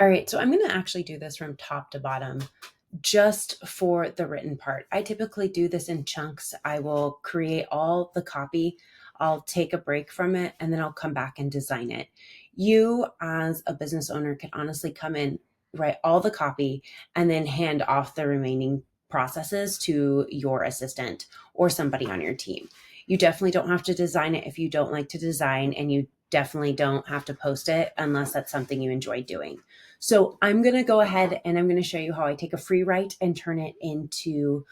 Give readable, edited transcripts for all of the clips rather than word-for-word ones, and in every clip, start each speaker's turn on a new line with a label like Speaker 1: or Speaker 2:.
Speaker 1: All right, so I'm going to actually do this from top to bottom just for the written part. I typically do this in chunks. I will create all the copy, I'll take a break from it, and then I'll come back and design it. You, as a business owner, can honestly come in, write all the copy, and then hand off the remaining processes to your assistant or somebody on your team. You definitely don't have to design it if you don't like to design, and you definitely don't have to post it unless that's something you enjoy doing. So I'm going to go ahead and I'm going to show you how I take a free write and turn it into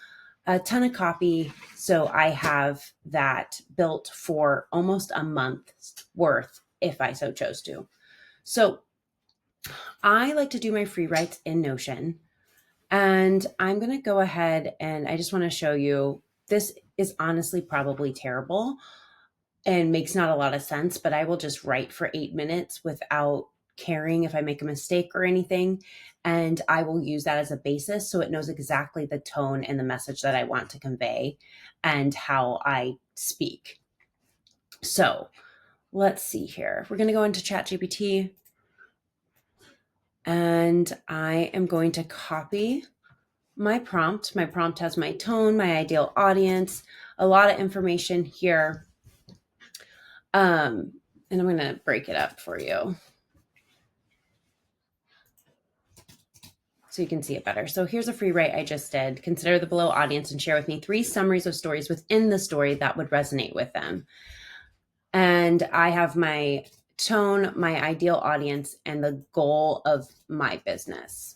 Speaker 1: a ton of copy. So I have that built for almost a month's worth if I so chose to. So I like to do my free writes in Notion. And I'm going to go ahead and I just want to show you, this is honestly probably terrible and makes not a lot of sense, but I will just write for 8 minutes without caring if I make a mistake or anything. And I will use that as a basis so it knows exactly the tone and the message that I want to convey and how I speak. So let's see here. We're going to go into ChatGPT and I am going to copy my prompt. My prompt has my tone, my ideal audience, a lot of information here. And I'm going to break it up for you so you can see it better. So here's a free write I just did. Consider the below audience and share with me 3 summaries of stories within the story that would resonate with them. And I have my tone, my ideal audience, and the goal of my business.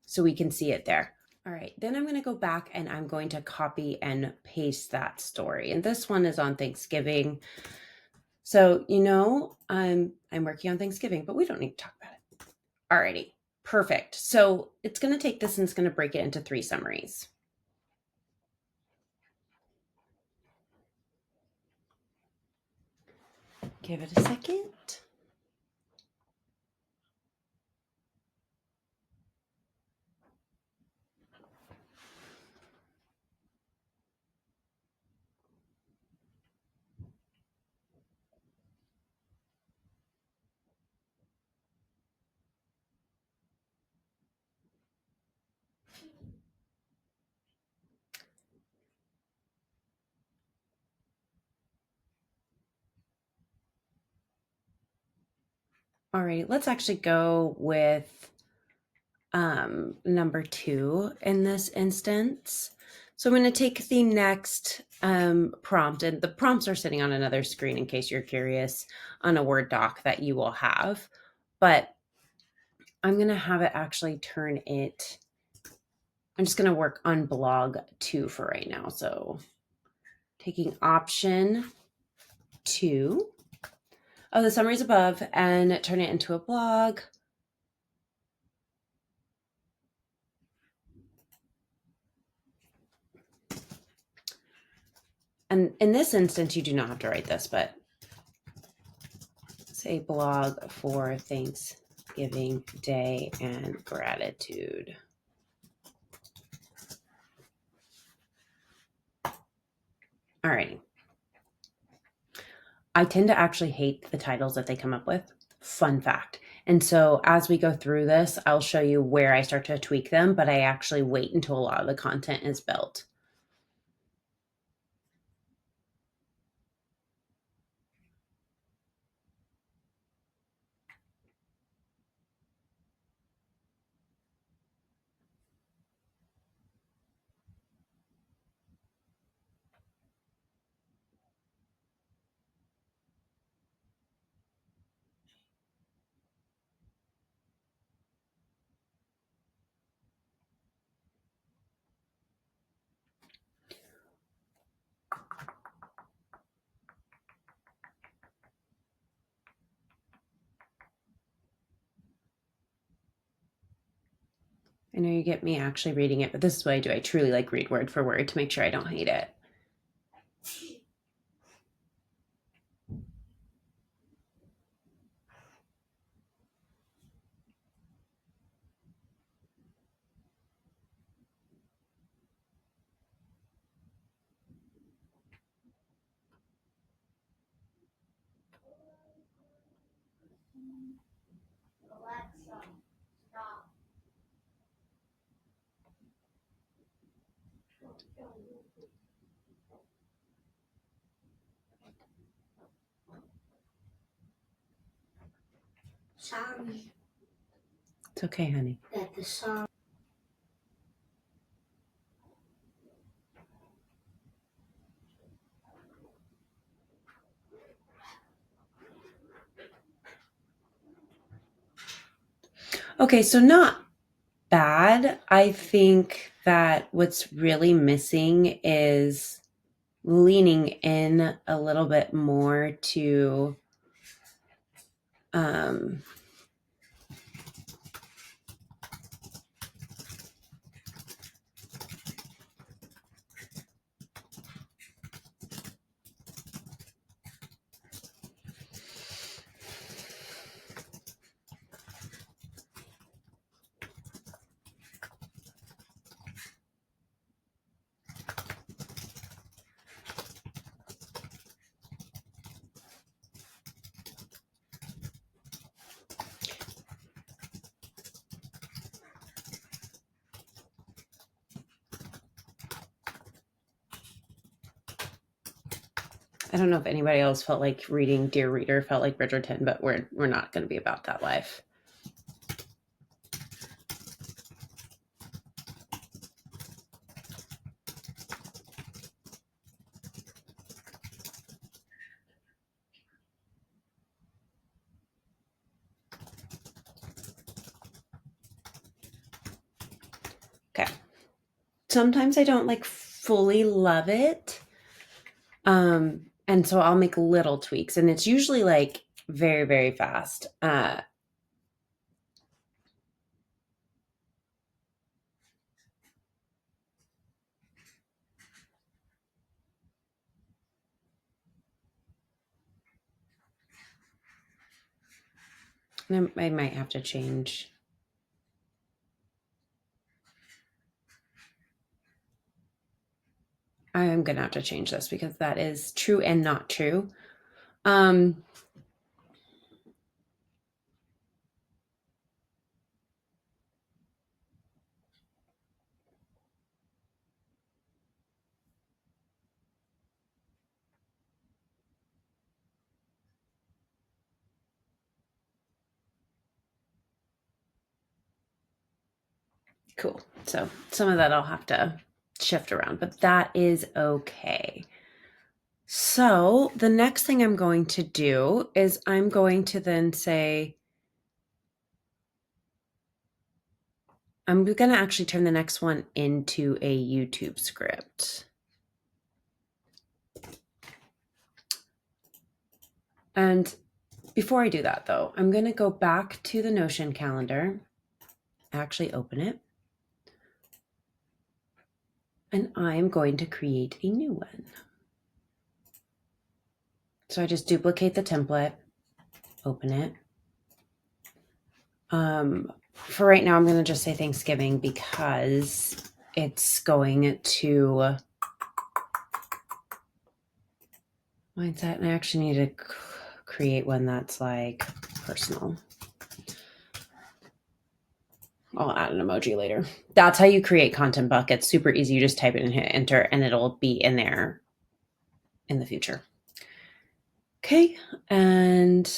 Speaker 1: So we can see it there. All right, then I'm going to go back and I'm going to copy and paste that story. And this one is on Thanksgiving. So, I'm working on Thanksgiving, but we don't need to talk about it. All righty. Perfect. So it's going to take this and it's going to break it into 3 summaries. Give it a second. All right, let's actually go with number 2 in this instance. So I'm going to take the next prompt, and the prompts are sitting on another screen in case you're curious, on a Word doc that you will have. But I'm going to have it actually turn it. I'm just going to work on blog 2 for right now. So taking option 2 of the summaries above and turn it into a blog. And in this instance, you do not have to write this, but say blog for Thanksgiving Day and gratitude. All righty. I tend to actually hate the titles that they come up with. Fun fact. And so as we go through this, I'll show you where I start to tweak them, but I actually wait until a lot of the content is built. I know you get me actually reading it, but this is what I do. I truly like read word for word to make sure I don't hate it.
Speaker 2: Alexa, Sorry.
Speaker 1: It's okay, honey.
Speaker 2: That the song.
Speaker 1: Okay, so not bad. I think that what's really missing is leaning in a little bit more to um, I don't know if anybody else felt like reading Dear Reader felt like Bridgerton, but we're not going to be about that life. Okay. Sometimes I don't like fully love it. And so I'll make little tweaks, and it's usually like very, very fast. I might have to change. I am going to have to change this because that is true and not true. Cool. So some of that I'll have to shift around, but that is okay. So the next thing I'm going to do is I'm going to then say, I'm going to actually turn the next one into a YouTube script. And before I do that though, I'm going to go back to the Notion calendar, actually open it, and I'm going to create a new one. So I just duplicate the template, open it. For right now, I'm going to just say Thanksgiving because it's going to mindset. And I actually need to create one that's like personal. I'll add an emoji later. That's how you create content buckets. Super easy. You just type it and hit enter and it'll be in there in the future. Okay. And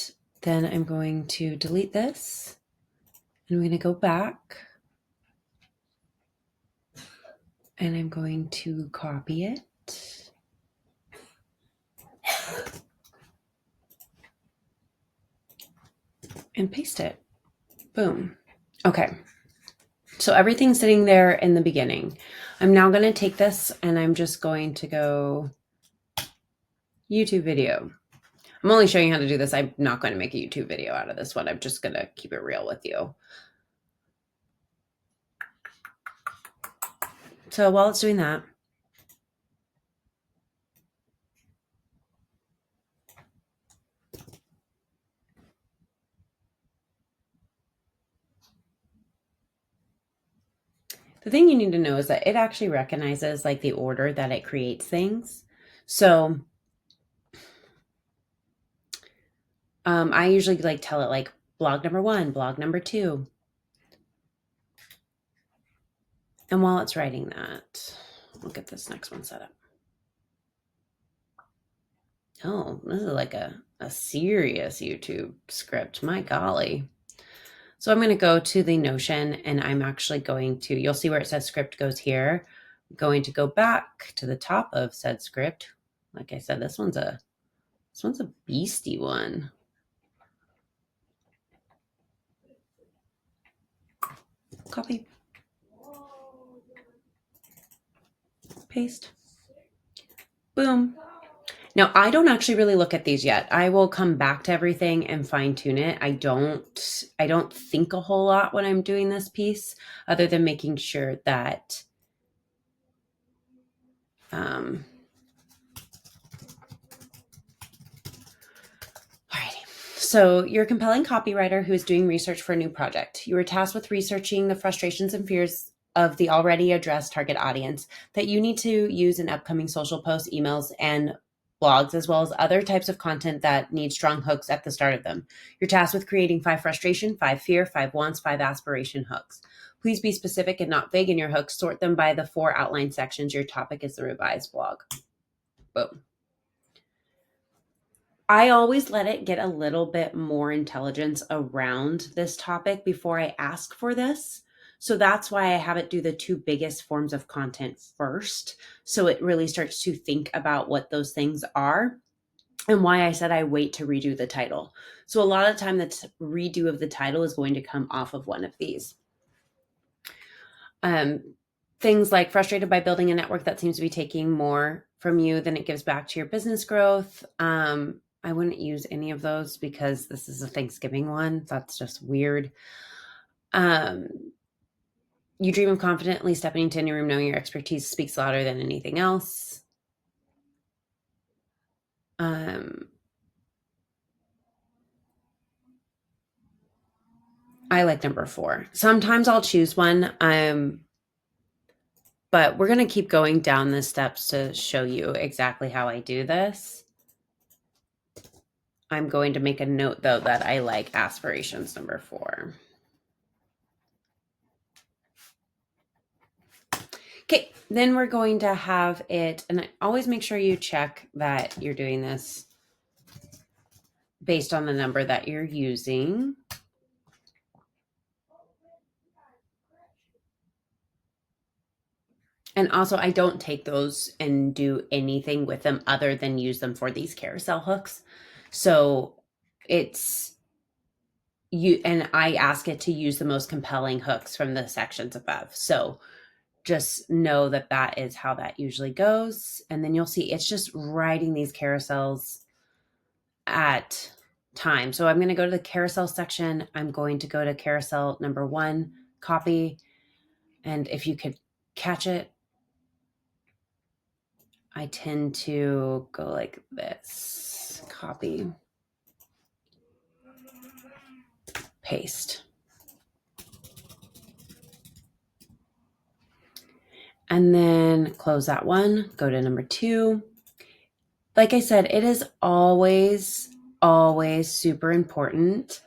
Speaker 1: then I'm going to delete this. And I'm going to go back. And I'm going to copy it. And paste it. Boom. Okay. So everything's sitting there in the beginning. I'm now going to take this and I'm just going to go YouTube video. I'm only showing you how to do this. I'm not going to make a YouTube video out of this one. I'm just going to keep it real with you. So while it's doing that, the thing you need to know is that it actually recognizes like the order that it creates things. So I usually like tell it like blog number 1, blog number 2. And while it's writing that, we'll get this next one set up. Oh, this is like a serious YouTube script. My golly. So I'm going to go to the Notion and I'm actually going to, you'll see where it says script goes here. I'm going to go back to the top of said script. Like I said, this one's a beastie one. Copy. Paste. Boom. Now, I don't actually really look at these yet. I will come back to everything and fine tune it. I don't think a whole lot when I'm doing this piece, other than making sure that alrighty. So you're a compelling copywriter who is doing research for a new project. You are tasked with researching the frustrations and fears of the already addressed target audience that you need to use in upcoming social posts, emails, and blogs, as well as other types of content that need strong hooks at the start of them. You're tasked with creating 5 frustration, 5 fear, 5 wants, 5 aspiration hooks. Please be specific and not vague in your hooks. Sort them by the 4 outline sections. Your topic is the revised blog. Boom. I always let it get a little bit more intelligence around this topic before I ask for this. So that's why I have it do the 2 biggest forms of content first. So it really starts to think about what those things are, and why I said I wait to redo the title. So a lot of the time, the redo of the title is going to come off of one of these. Things like frustrated by building a network that seems to be taking more from you than it gives back to your business growth. I wouldn't use any of those because this is a Thanksgiving one. That's just weird. You dream of confidently stepping into any room knowing your expertise speaks louder than anything else. I like number 4. Sometimes I'll choose one. But we're going to keep going down the steps to show you exactly how I do this. I'm going to make a note, though, that I like aspirations number 4. Okay, then we're going to have it, and always make sure you check that you're doing this based on the number that you're using. And also, I don't take those and do anything with them other than use them for these carousel hooks. So it's you, and I ask it to use the most compelling hooks from the sections above. So just know that that is how that usually goes. And then you'll see it's just writing these carousels at time. So I'm going to go to the carousel section. I'm going to go to carousel number 1, copy. And if you could catch it, I tend to go like this, copy, paste. And then close that one, go to number 2. Like I said, it is always super important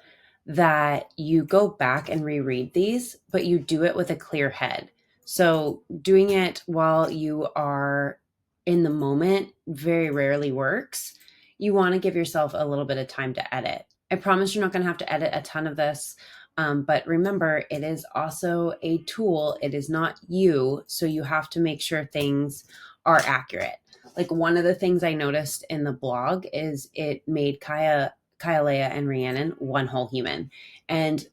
Speaker 1: that you go back and reread these, but you do it with a clear head. So doing it while you are in the moment very rarely works. You want to give yourself a little bit of time to edit. I promise you're not going to have to edit a ton of this. But remember, it is also a tool. It is not you. So you have to make sure things are accurate. Like one of the things I noticed in the blog is it made Kaya, Leah, and Rhiannon one whole human. And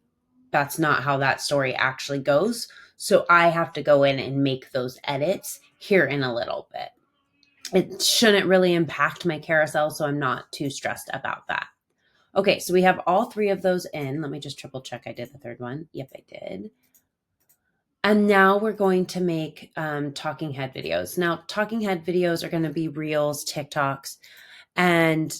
Speaker 1: that's not how that story actually goes. So I have to go in and make those edits here in a little bit. It shouldn't really impact my carousel, so I'm not too stressed about that. Okay, so we have all 3 of those in. Let me just triple check I did the 3rd one. Yep, I did. And now we're going to make talking head videos. Now, talking head videos are going to be Reels, TikToks, and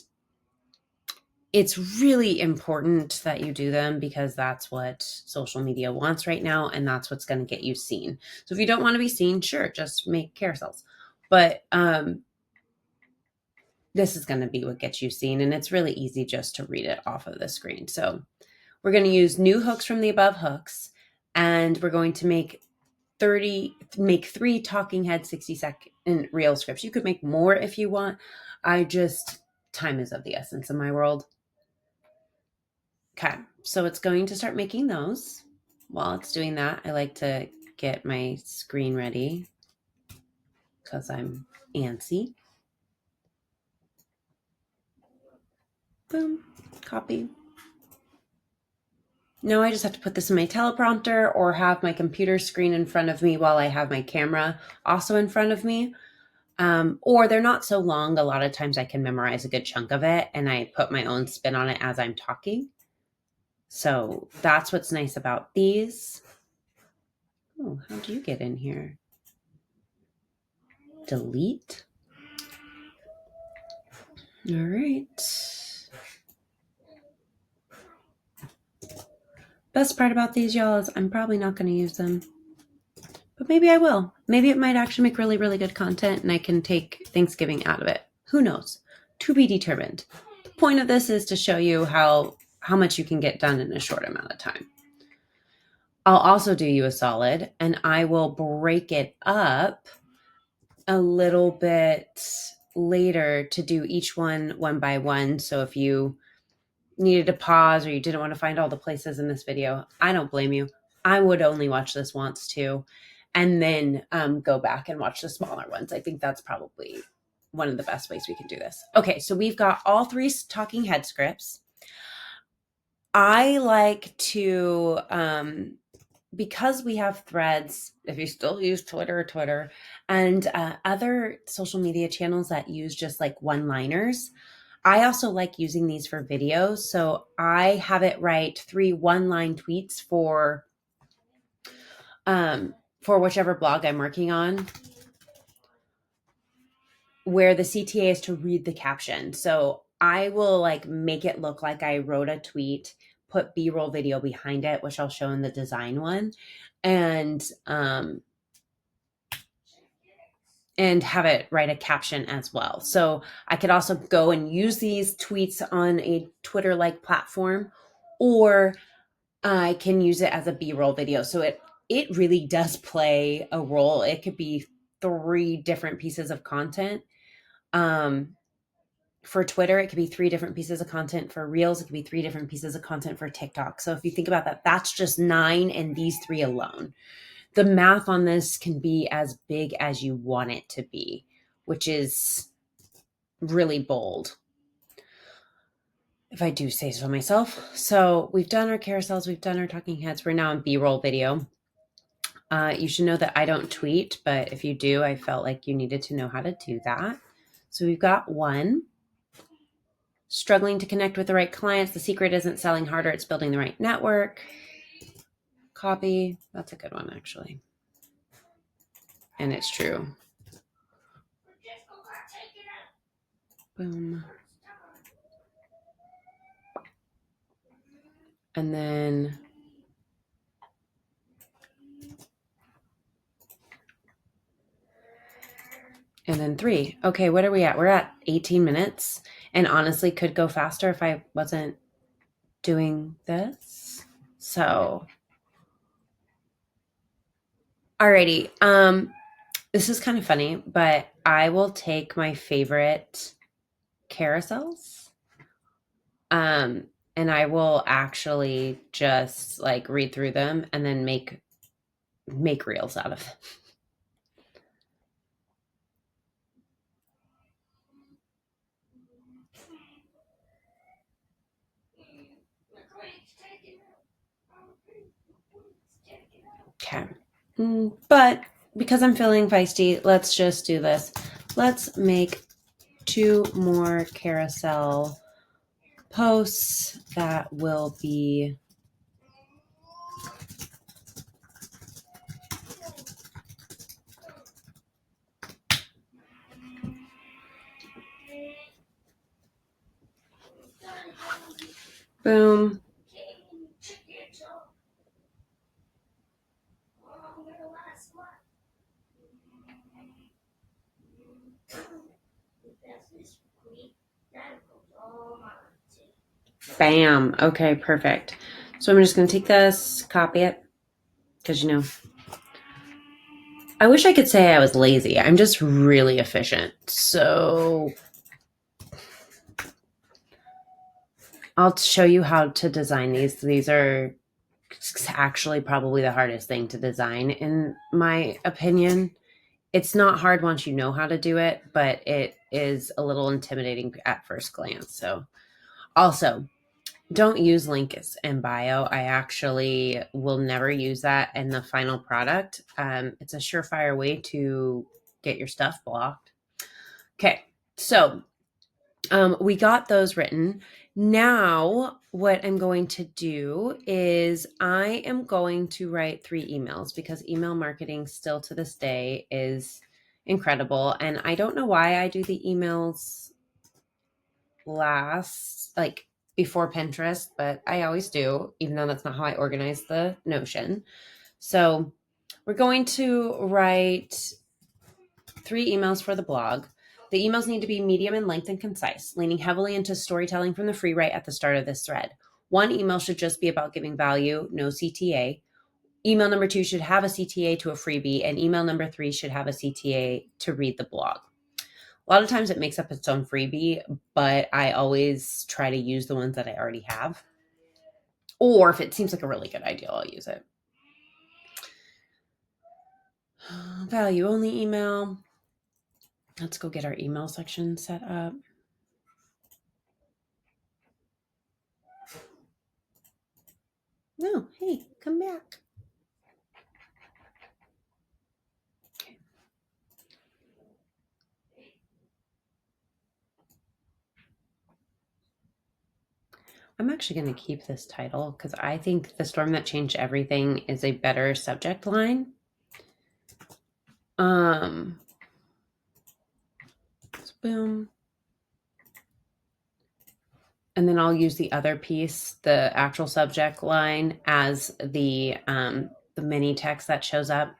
Speaker 1: it's really important that you do them because that's what social media wants right now, and that's what's going to get you seen. So if you don't want to be seen, sure, just make carousels. But this is going to be what gets you seen, and it's really easy just to read it off of the screen. So we're going to use new hooks from the above hooks, and we're going to make 3 talking head 60-second reel scripts. You could make more if you want. Time is of the essence in my world. Okay, So it's going to start making those. While it's doing that, I like to get my screen ready because I'm antsy. Boom, copy. Now I just have to put this in my teleprompter or have my computer screen in front of me while I have my camera also in front of me. Or they're not so long. A lot of times I can memorize a good chunk of it and I put my own spin on it as I'm talking. So that's what's nice about these. Oh, how do you get in here? Delete. All right. Best part about these, y'all, is I'm probably not going to use them. But maybe I will. Maybe it might actually make really, really good content and I can take Thanksgiving out of it. Who knows? To be determined. The point of this is to show you how much you can get done in a short amount of time. I'll also do you a solid and I will break it up a little bit later to do each one by one. So if you needed to pause or you didn't want to find all the places in this video, I don't blame you. I would only watch this once too, and then go back and watch the smaller ones. I think that's probably one of the best ways we can do this. Okay, so we've got all 3 talking head scripts. I like to, because we have Threads, if you still use Twitter, and other social media channels that use just like one-liners, I also like using these for videos. So I have it write 3 one-line tweets for whichever blog I'm working on, where the CTA is to read the caption. So I will like make it look like I wrote a tweet, put B-roll video behind it, which I'll show in the design one, and have it write a caption as well. So I could also go and use these tweets on a Twitter-like platform, or I can use it as a B-roll video. So it really does play a role. It could be 3 different pieces of content. For Twitter, it could be 3 different pieces of content. For Reels, it could be 3 different pieces of content. For TikTok. So if you think about that, that's just 9 in these 3 alone. The math on this can be as big as you want it to be, which is really bold, if I do say so myself. So we've done our carousels, we've done our talking heads. We're now in B-roll video. You should know that I don't tweet, but if you do, I felt like you needed to know how to do that. So we've got 1. Struggling to connect with the right clients. The secret isn't selling harder, it's building the right network. Copy. That's a good one, actually. And it's true. Boom. And then and then 3. Okay, what are we at? We're at 18 minutes and honestly could go faster if I wasn't doing this. So, alrighty. This is kind of funny, but I will take my favorite carousels, and I will actually just like read through them and then make reels out of them. Okay. But because I'm feeling feisty, let's just do this. Let's make 2 more carousel posts that will be boom. Bam. Okay, perfect. So I'm just going to take this, copy it, because, you know, I wish I could say I was lazy. I'm just really efficient. So I'll show you how to design these. These are actually probably the hardest thing to design, in my opinion. It's not hard once you know how to do it, but it is a little intimidating at first glance. So, also, don't use links in bio. I actually will never use that in the final product. It's a surefire way to get your stuff blocked. Okay, so we got those written. Now, what I'm going to do is I am going to write 3 emails, because email marketing still to this day is incredible. And I don't know why I do the emails last, like before Pinterest, but I always do, even though that's not how I organize the Notion. So we're going to write 3 emails for the blog. The emails need to be medium in length and concise, leaning heavily into storytelling from the free write at the start of this thread. 1 email should just be about giving value, no CTA. Email number 2 should have a CTA to a freebie, and email number 3 should have a CTA to read the blog. A lot of times it makes up its own freebie, but I always try to use the ones that I already have. Or if it seems like a really good idea, I'll use it. Value only email. Let's go get our email section set up. No, hey, come back. Okay. I'm actually going to keep this title because I think The Storm That Changed Everything is a better subject line. Boom. And then I'll use the other piece, the actual subject line, as the mini text that shows up.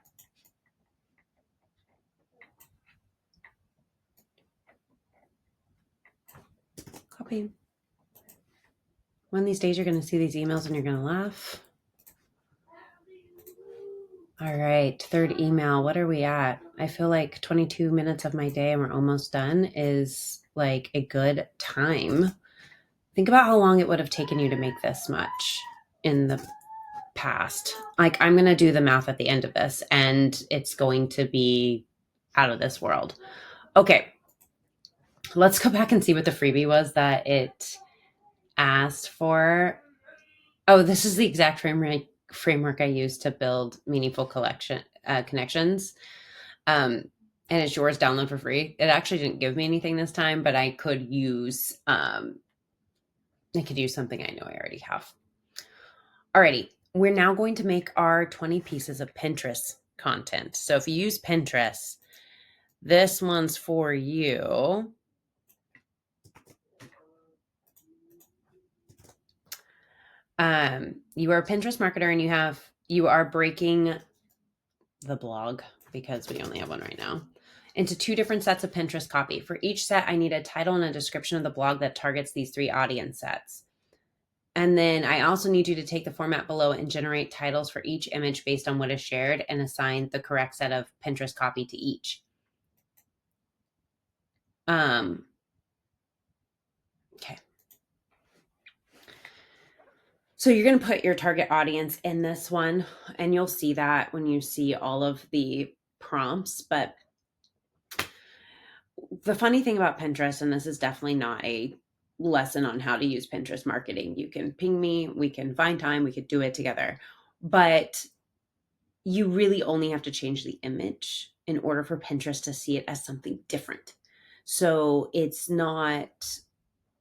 Speaker 1: Copy. One of these days you're going to see these emails and you're going to laugh. All right, 3rd email. What are we at? I feel like 22 minutes of my day and we're almost done is like a good time. Think about how long it would have taken you to make this much in the past. Like, I'm going to do the math at the end of this and it's going to be out of this world. Okay, let's go back and see what the freebie was that it asked for. Oh, this is the exact framework I use to build meaningful connections. And it's yours, download for free. It actually didn't give me anything this time, but I could use something I know I already have. Alrighty, we're now going to make our 20 pieces of Pinterest content. So if you use Pinterest, this one's for you. You are a Pinterest marketer and you are breaking the blog, because we only have one right now, into 2 different sets of Pinterest copy. For each set, I need a title and a description of the blog that targets these 3 audience sets. And then I also need you to take the format below and generate titles for each image based on what is shared and assign the correct set of Pinterest copy to each. Okay. So you're going to put your target audience in this one, and you'll see that when you see all of the prompts. But the funny thing about Pinterest, and this is definitely not a lesson on how to use Pinterest marketing. You can ping me, we can find time, we could do it together. But you really only have to change the image in order for Pinterest to see it as something different. So it's not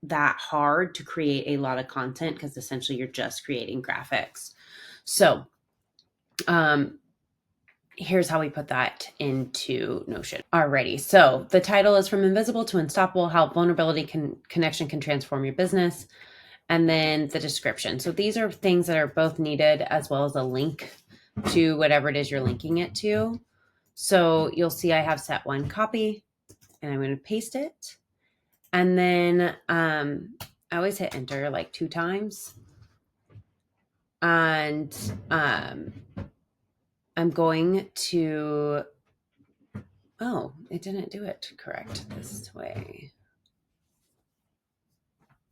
Speaker 1: that hard to create a lot of content, because essentially you're just creating graphics. So here's how we put that into Notion. Alrighty, so the title is From Invisible to Unstoppable, How Vulnerability Connection Can Transform Your Business. And then the description. So these are things that are both needed, as well as a link to whatever it is you're linking it to. So you'll see I have set 1 copy, and I'm going to paste it. And then I always hit enter like 2 times. And I'm going to, oh, it didn't do it correct this way.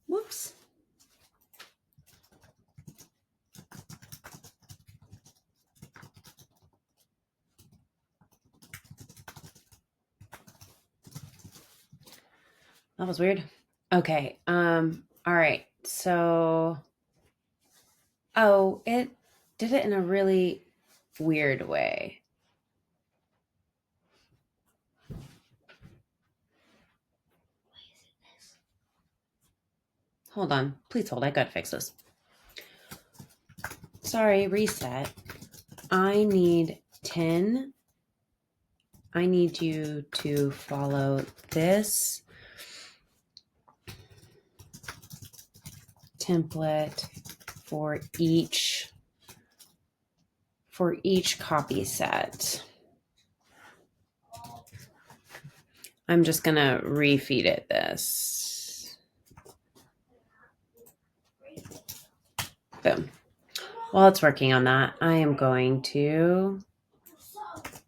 Speaker 1: Whoops. That was weird. Okay. All right. So, oh, it did it in a really weird way. Hold on. Please hold. I gotta fix this. Sorry, reset. I need 10. I need you to follow this template for each copy set. I'm just going to refeed it this. Boom. While it's working on that, I am going to...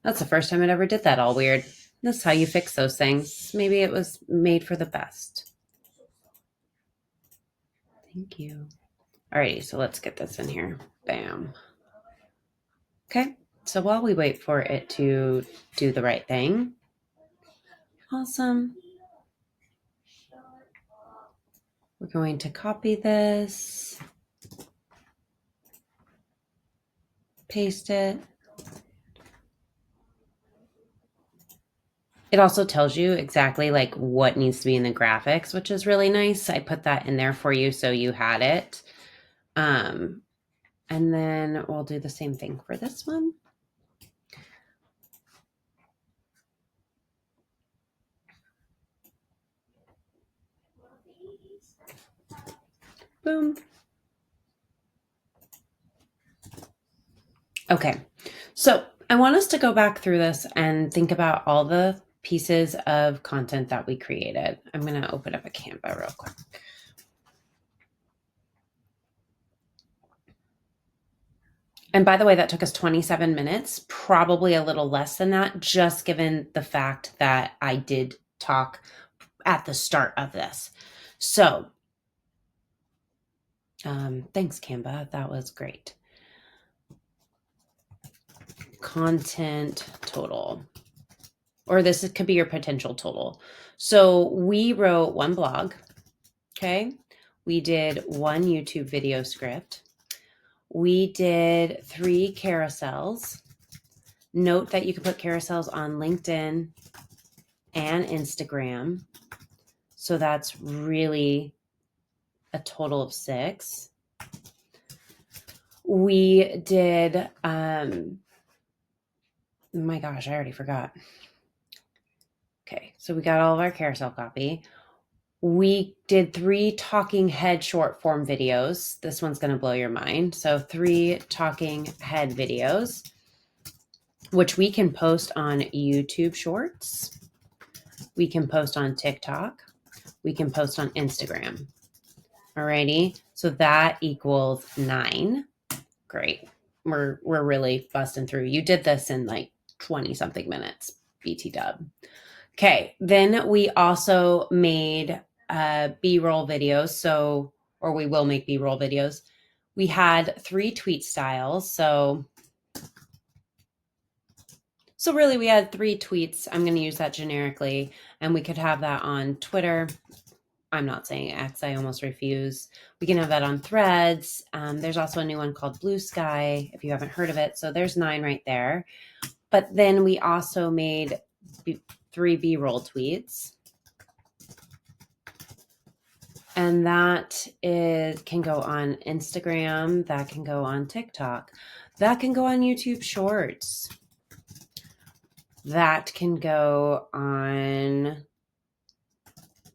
Speaker 1: That's the first time it ever did that all weird. That's how you fix those things. Maybe it was made for the best. Thank you. Alrighty, so let's get this in here. Bam. Okay, so while we wait for it to do the right thing, awesome. We're going to copy this, paste it. It also tells you exactly like what needs to be in the graphics, which is really nice. I put that in there for you so you had it. And then we'll do the same thing for this one. Boom. Okay, so I want us to go back through this and think about all the pieces of content that we created. I'm going to open up a Canva real quick. And by the way, that took us 27 minutes, probably a little less than that, just given the fact that I did talk at the start of this. So thanks, Canva. That was great. Content total, or this could be your potential total. So we wrote one blog. Okay. We did one YouTube video script. We did 3 carousels. Note that you can put carousels on LinkedIn and Instagram. So that's really a total of 6. We did, my gosh, I already forgot. Okay, so we got all of our carousel copy. We did 3 talking head short form videos. This one's going to blow your mind. So 3 talking head videos, which we can post on YouTube Shorts. We can post on TikTok. We can post on Instagram. Alrighty, so that equals 9. Great. We're really busting through. You did this in like 20 something minutes, BT dub. Okay, then we also made B-roll videos. So, or we will make B-roll videos. We had 3 tweet styles. So really we had 3 tweets. I'm going to use that generically, and we could have that on Twitter. I'm not saying X, I almost refuse. We can have that on Threads. There's also a new one called Blue Sky, if you haven't heard of it. So there's 9 right there. But then we also made 3 B-roll tweets. And that can go on Instagram. That can go on TikTok. That can go on YouTube Shorts. That can go on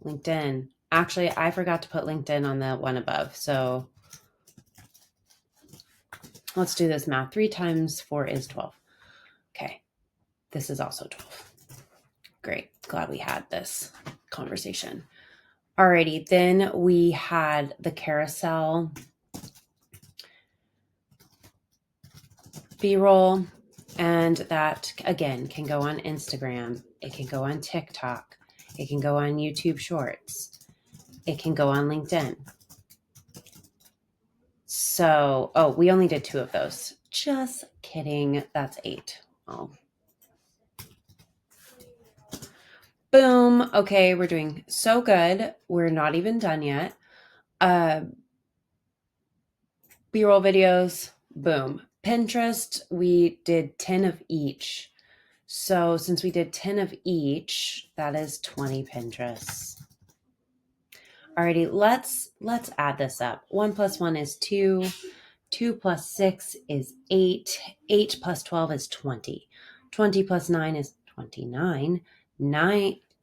Speaker 1: LinkedIn. Actually, I forgot to put LinkedIn on the one above. So let's do this math. 3 times 4 is 12. Okay. This is also 12. Great. Glad we had this conversation. Alrighty. Then we had the carousel B-roll, and that again can go on Instagram. It can go on TikTok. It can go on YouTube Shorts. It can go on LinkedIn. So, oh, we only did 2 of those. Just kidding. That's 8. Oh. Boom. Okay, we're doing so good. We're not even done yet. B-roll videos, boom. Pinterest, we did 10 of each. So since we did 10 of each, that is 20 Pinterests. Alrighty, let's add this up. 1 plus 1 is 2. 2 plus 6 is 8. 8 plus 12 is 20. 20 plus 9 is 29.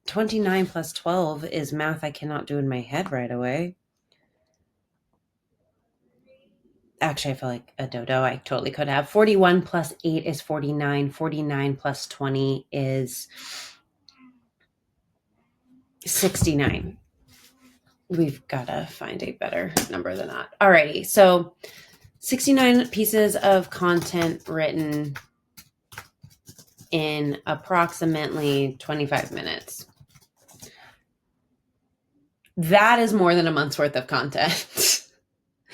Speaker 1: 29 plus 12 is math I cannot do in my head right away. Actually, I feel like a dodo. I totally could have. 41 plus 8 is 49. 49 plus 20 is 69. We've got to find a better number than that. Alrighty, so 69 pieces of content written in approximately 25 minutes. That is more than a month's worth of content.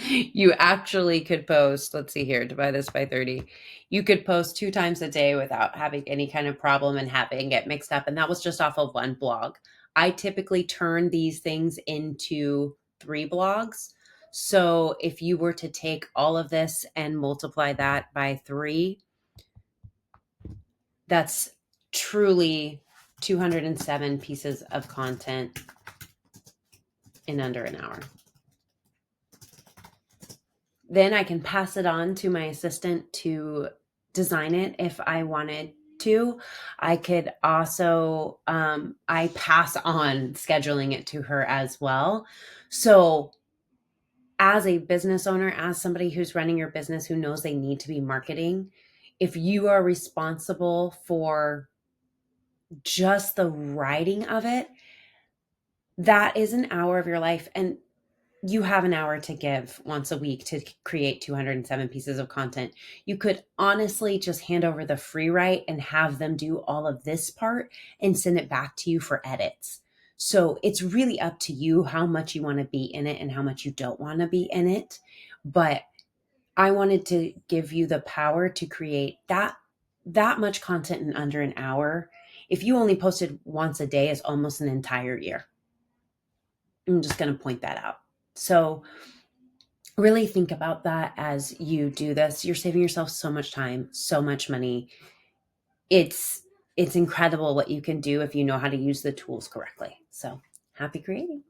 Speaker 1: You actually could post, let's see here, divide this by 30. You could post 2 times a day without having any kind of problem and having it mixed up. And that was just off of one blog. I typically turn these things into 3 blogs. So if you were to take all of this and multiply that by 3, that's truly 207 pieces of content in under an hour. Then I can pass it on to my assistant to design it if I wanted to. I could also, I pass on scheduling it to her as well. So as a business owner, as somebody who's running your business, who knows they need to be marketing, if you are responsible for just the writing of it, that is an hour of your life. And you have an hour to give once a week to create 207 pieces of content. You could honestly just hand over the free write and have them do all of this part and send it back to you for edits. So it's really up to you how much you want to be in it and how much you don't want to be in it. But I wanted to give you the power to create that much content in under an hour. If you only posted once a day, is almost an entire year. I'm just going to point that out. So really think about that as you do this. You're saving yourself so much time, so much money. It's incredible what you can do if you know how to use the tools correctly. So happy creating.